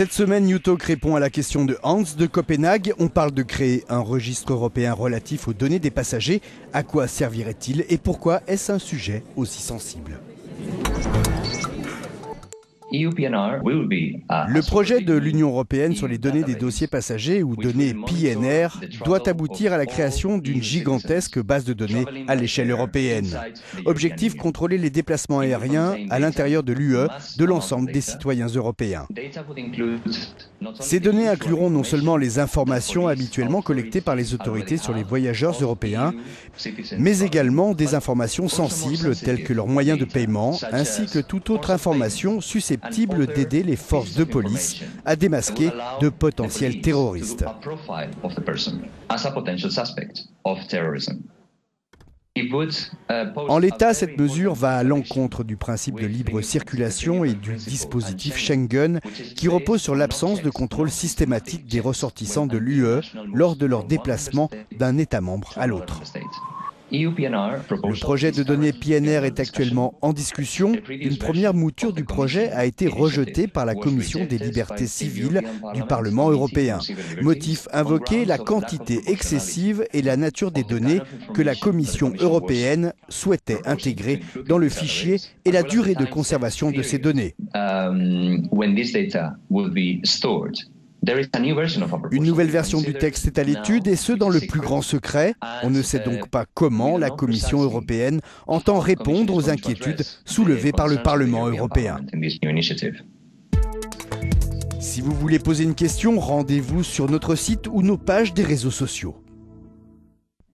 Cette semaine, Newtalk répond à la question de Hans de Copenhague. On parle de créer un registre européen relatif aux données des passagers. À quoi servirait-il et pourquoi est-ce un sujet aussi sensible ? Le projet de l'Union européenne sur les données des dossiers passagers ou données PNR doit aboutir à la création d'une gigantesque base de données à l'échelle européenne. Objectif, contrôler les déplacements aériens à l'intérieur de l'UE de l'ensemble des citoyens européens. Ces données incluront non seulement les informations habituellement collectées par les autorités sur les voyageurs européens, mais également des informations sensibles telles que leurs moyens de paiement, ainsi que toute autre information susceptible d'aider les forces de police à démasquer de potentiels terroristes. En l'état, cette mesure va à l'encontre du principe de libre circulation et du dispositif Schengen qui repose sur l'absence de contrôle systématique des ressortissants de l'UE lors de leur déplacement d'un État membre à l'autre. Le projet de données PNR est actuellement en discussion. Une première mouture du projet a été rejetée par la Commission des libertés civiles du Parlement européen. Motif invoqué, la quantité excessive et la nature des données que la Commission européenne souhaitait intégrer dans le fichier et la durée de conservation de ces données. Une nouvelle version du texte est à l'étude et ce dans le plus grand secret. On ne sait donc pas comment la Commission européenne entend répondre aux inquiétudes soulevées par le Parlement européen. Si vous voulez poser une question, rendez-vous sur notre site ou nos pages des réseaux sociaux.